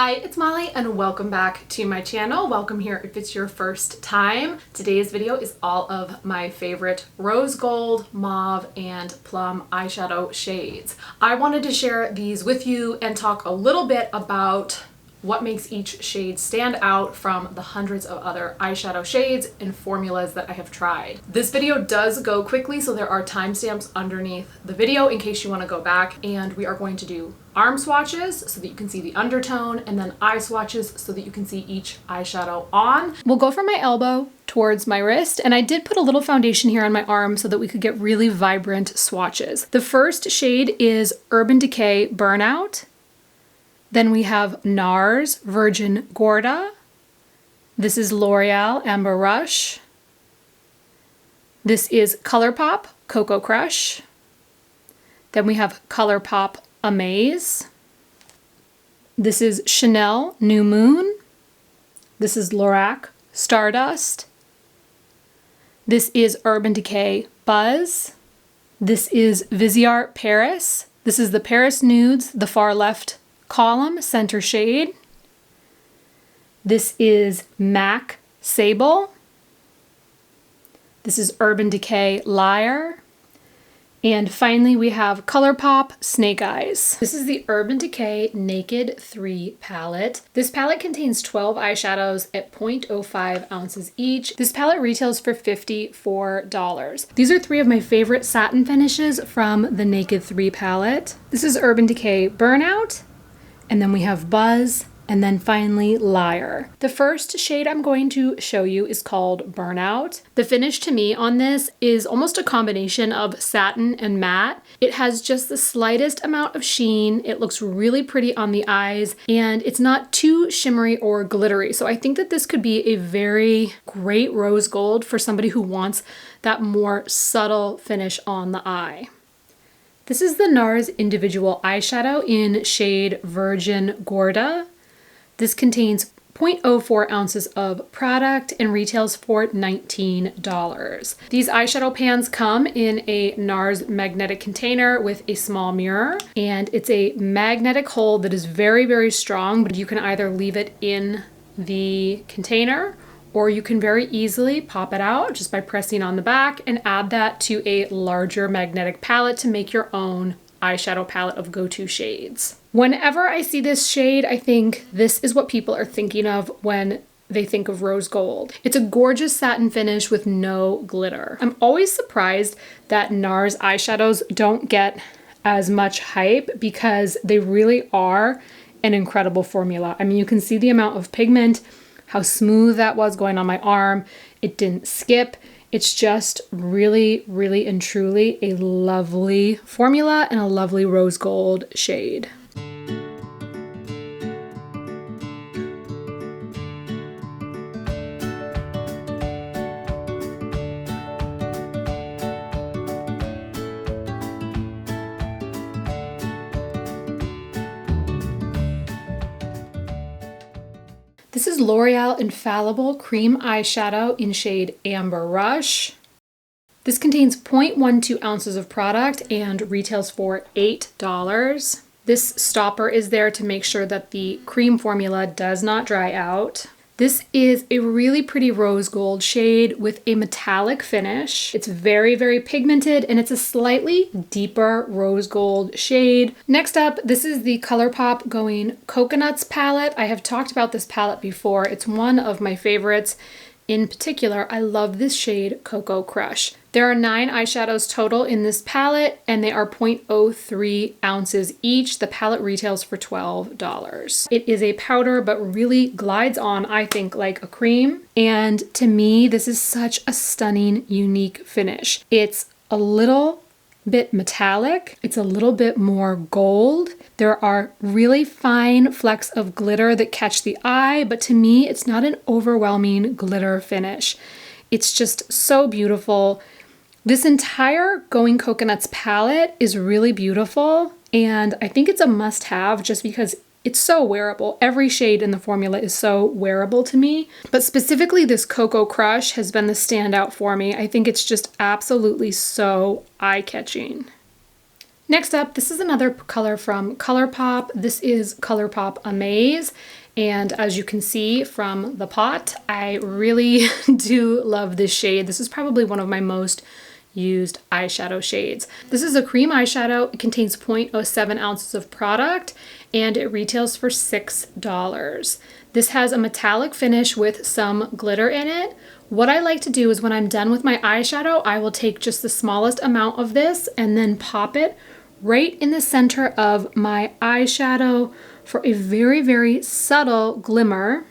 Hi, it's Molly and welcome back to my channel. Welcome here if it's your first time. Today's video is all of my favorite rose gold, mauve, and plum eyeshadow shades. I wanted to share these with you and talk a little bit about what makes each shade stand out from the hundreds of other eyeshadow shades and formulas that I have tried. This video does go quickly, so there are timestamps underneath the video in case you want to go back, and we are going to do arm swatches so that you can see the undertone, and then eye swatches so that you can see each eyeshadow on. We'll go from my elbow towards my wrist, and I did put a little foundation here on my arm so that we could get really vibrant swatches. The first shade is Urban Decay Burnout. Then we have Nars Virgin Gorda. This is Loreal Amber Rush. This is Colourpop Coco Crush. Then we have Colourpop Amaze. This is Chanel New Moon. This is Lorac Stardust. This is Urban Decay Buzz. This is Viseart Paris. This is the Paris Nudes, the far left column, center shade. This is MAC Sable. This is Urban Decay Liar. And finally, we have Colourpop Snake Eyes. This is the Urban Decay Naked 3 palette. This palette contains 12 eyeshadows at 0.05 ounces each. This palette retails for $54. These are three of my favorite satin finishes from the Naked 3 palette. This is Urban Decay Burnout, and then we have Buzz, and then finally Liar. The first shade I'm going to show you is called Burnout. The finish to me on this is almost a combination of satin and matte. It has just the slightest amount of sheen. It looks really pretty on the eyes, and it's not too shimmery or glittery. So I think that this could be a very great rose gold for somebody who wants that more subtle finish on the eye. This is the Nars individual eyeshadow in shade Virgin Gorda. This contains 0.04 ounces of product and retails for $19. These eyeshadow pans come in a Nars magnetic container with a small mirror, and it's a magnetic hold that is very, very strong, but you can either leave it in the container or you can very easily pop it out just by pressing on the back and add that to a larger magnetic palette to make your own eyeshadow palette of go-to shades. Whenever I see this shade, I think this is what people are thinking of when they think of rose gold. It's a gorgeous satin finish with no glitter. I'm always surprised that Nars eyeshadows don't get as much hype because they really are an incredible formula. I mean, you can see the amount of pigment, how smooth that was going on my arm. It didn't skip. It's just really, really and truly a lovely formula and a lovely rose gold shade. This is L'Oreal Infallible Cream Eyeshadow in shade Amber Rush. This contains 0.12 ounces of product and retails for $8. This stopper is there to make sure that the cream formula does not dry out. This is a really pretty rose gold shade with a metallic finish. It's very, very pigmented, and it's a slightly deeper rose gold shade. Next up, this is the Colourpop Going Coconuts palette. I have talked about this palette before. It's one of my favorites. In particular, I love this shade Coco Crush. There are 9 eyeshadows total in this palette, and they are 0.03 ounces each. The palette retails for $12. It is a powder, but really glides on, I think, like a cream. And to me, this is such a stunning, unique finish. It's a little bit metallic. It's a little bit more gold. There are really fine flecks of glitter that catch the eye, but to me, it's not an overwhelming glitter finish. It's just so beautiful. This entire Going Coconuts palette is really beautiful, and I think it's a must-have just because it's so wearable. Every shade in the formula is so wearable to me, but specifically this Coco Crush has been the standout for me. I think it's just absolutely so eye-catching. Next up, this is another color from Colourpop. This is Colourpop Amaze. And as you can see from the pot, I really do love this shade. This is probably one of my most used eyeshadow shades. This is a cream eyeshadow. It contains 0.07 ounces of product and it retails for $6. This has a metallic finish with some glitter in it. What I like to do is when I'm done with my eyeshadow, I will take just the smallest amount of this and then pop it right in the center of my eyeshadow for a very, very subtle glimmer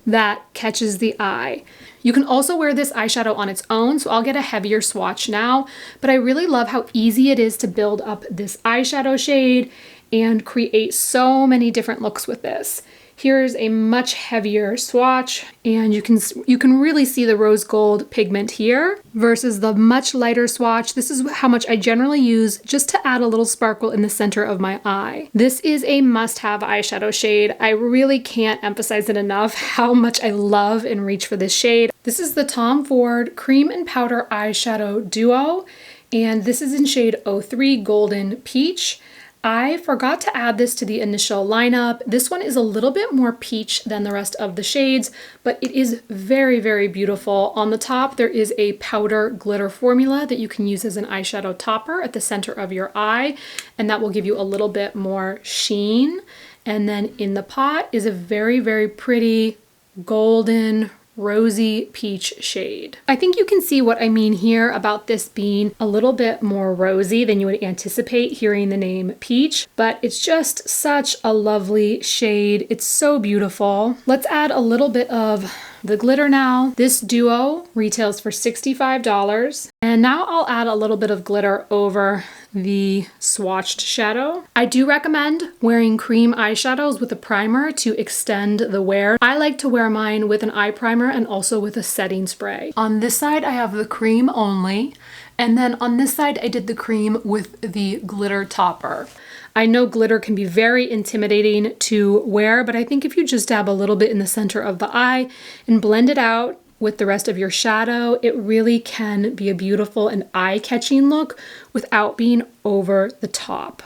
that catches the eye. You can also wear this eyeshadow on its own, so I'll get a heavier swatch now, but I really love how easy it is to build up this eyeshadow shade and create so many different looks with this. Here's a much heavier swatch, and you can really see the rose gold pigment here versus the much lighter swatch. This is how much I generally use just to add a little sparkle in the center of my eye. This is a must-have eyeshadow shade. I really can't emphasize it enough how much I love and reach for this shade. This is the Tom Ford Cream and Powder Eyeshadow Duo, and this is in shade 03 Golden Peach. I forgot to add this to the initial lineup. This one is a little bit more peach than the rest of the shades, but it is very, very beautiful. On the top, there is a powder glitter formula that you can use as an eyeshadow topper at the center of your eye, and that will give you a little bit more sheen. And then in the pot is a very, very pretty golden rosy peach shade. I think you can see what I mean here about this being a little bit more rosy than you would anticipate hearing the name peach, but it's just such a lovely shade. It's so beautiful. Let's add a little bit of the glitter now. This duo retails for $65. And now I'll add a little bit of glitter over the swatched shadow. I do recommend wearing cream eyeshadows with a primer to extend the wear. I like to wear mine with an eye primer and also with a setting spray. On this side, I have the cream only. And then on this side, I did the cream with the glitter topper. I know glitter can be very intimidating to wear, but I think if you just dab a little bit in the center of the eye and blend it out with the rest of your shadow, it really can be a beautiful and eye-catching look without being over the top.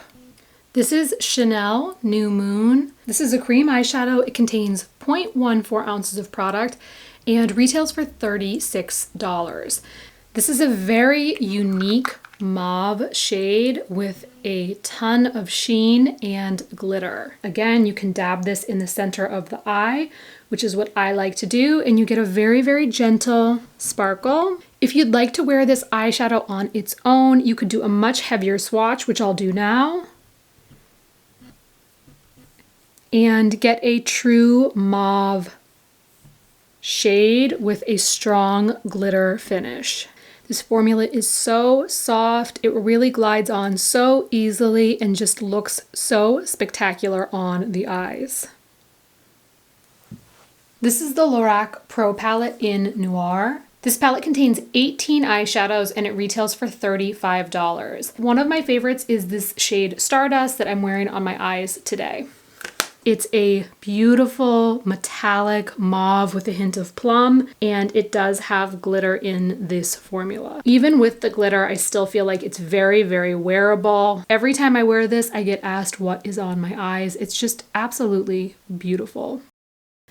This is Chanel New Moon. This is a cream eyeshadow. It contains 0.14 ounces of product and retails for $36. This is a very unique mauve shade with a ton of sheen and glitter. Again, you can dab this in the center of the eye, which is what I like to do, and you get a very, very gentle sparkle. If you'd like to wear this eyeshadow on its own, you could do a much heavier swatch, which I'll do now, and get a true mauve shade with a strong glitter finish. This formula is so soft, it really glides on so easily and just looks so spectacular on the eyes. This is the Lorac Pro Palette in Noir. This palette contains 18 eyeshadows and it retails for $35. One of my favorites is this shade Stardust that I'm wearing on my eyes today. It's a beautiful metallic mauve with a hint of plum, and it does have glitter in this formula. Even with the glitter, I still feel like it's very, very wearable. Every time I wear this, I get asked what is on my eyes. It's just absolutely beautiful.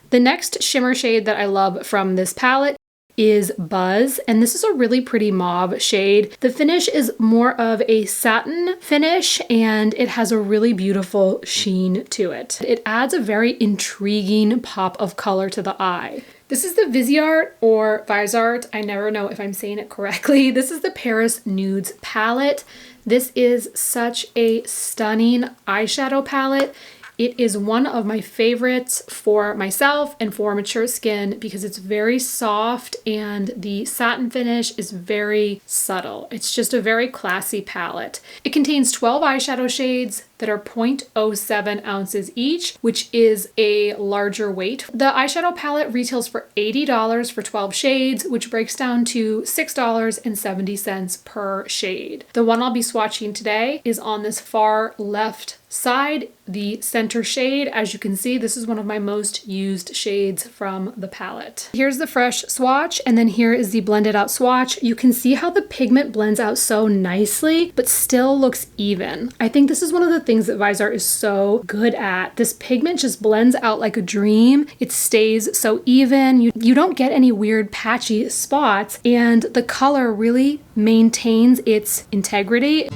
The next shimmer shade that I love from this palette is Buzz, and this is a really pretty mauve shade. The finish is more of a satin finish and it has a really beautiful sheen to it. It adds a very intriguing pop of color to the eye. This is the Viseart or Viseart, I never know if I'm saying it correctly. This is the Paris Nudes palette. This is such a stunning eyeshadow palette. It is one of my favorites for myself and for mature skin because it's very soft and the satin finish is very subtle. It's just a very classy palette. It contains 12 eyeshadow shades. that are 0.07 ounces each, which is a larger weight. The eyeshadow palette retails for $80 for 12 shades, which breaks down to $6.70 per shade. The one I'll be swatching today is on this far left side, the center shade. As you can see, this is one of my most used shades from the palette. Here's the fresh swatch, and then here is the blended out swatch. You can see how the pigment blends out so nicely, but still looks even. I think this is one of the things that Viseart is so good at. This pigment just blends out like a dream. It stays so even. You don't get any weird patchy spots, and the color really maintains its integrity.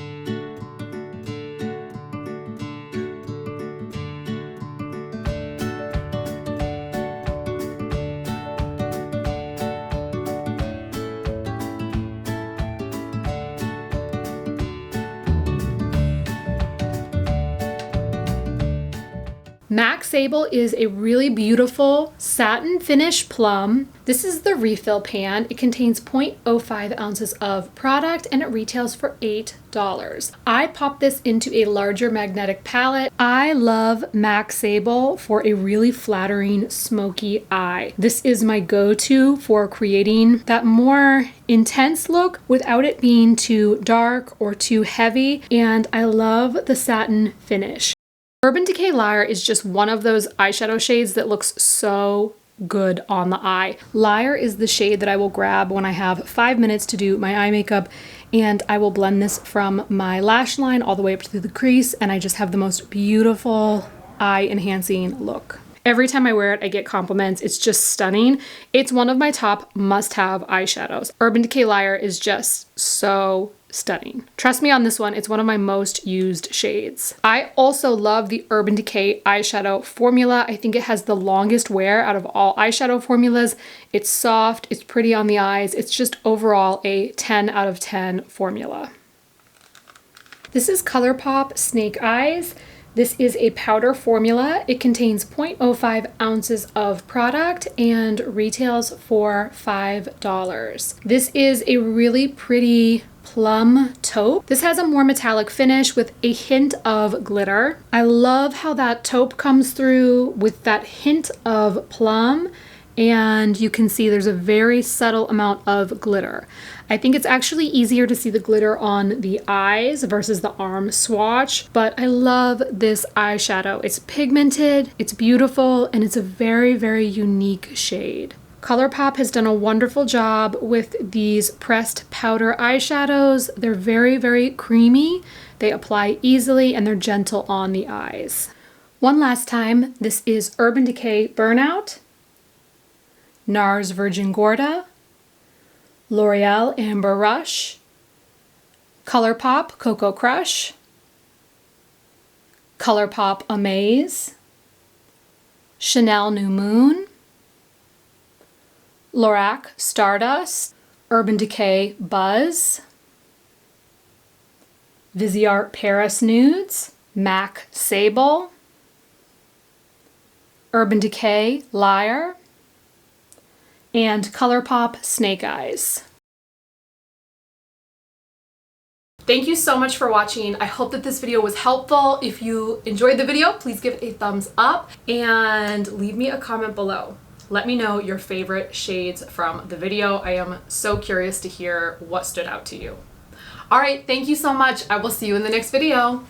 MAC Sable is a really beautiful satin finish plum. This is the refill pan. It contains 0.05 ounces of product and it retails for $8. I popped this into a larger magnetic palette. I love MAC Sable for a really flattering smoky eye. This is my go-to for creating that more intense look without it being too dark or too heavy, and I love the satin finish. Urban Decay Liar is just one of those eyeshadow shades that looks so good on the eye. Liar is the shade that I will grab when I have 5 minutes to do my eye makeup, and I will blend this from my lash line all the way up to the crease, and I just have the most beautiful eye enhancing look. Every time I wear it, I get compliments. It's just stunning. It's one of my top must-have eyeshadows. Urban Decay Liar is just so stunning. Trust me on this one, it's one of my most used shades. I also love the Urban Decay eyeshadow formula. I think it has the longest wear out of all eyeshadow formulas. It's soft, it's pretty on the eyes. It's just overall a 10 out of 10 formula. This is Colourpop Snake Eyes. This is a powder formula. It contains 0.05 ounces of product and retails for $5. This is a really pretty plum taupe. This has a more metallic finish with a hint of glitter. I love how that taupe comes through with that hint of plum, and you can see there's a very subtle amount of glitter. I think it's actually easier to see the glitter on the eyes versus the arm swatch, but I love this eyeshadow. It's pigmented, it's beautiful, and it's a very, very unique shade. Colourpop has done a wonderful job with these pressed powder eyeshadows. They're very, very creamy. They apply easily and they're gentle on the eyes. One last time, this is Urban Decay Burnout, Nars Virgin Gorda, Loreal Amber Rush, Colourpop Coco Crush, Colourpop Amaze, Chanel New Moon, Lorac Stardust, Urban Decay Buzz, Viseart Paris Nudes, MAC Sable, Urban Decay Liar, and Colourpop Snake Eyes. Thank you so much for watching. I hope that this video was helpful. If you enjoyed the video, please give it a thumbs up and leave me a comment below. Let me know your favorite shades from the video. I am so curious to hear what stood out to you. All right, thank you so much. I will see you in the next video.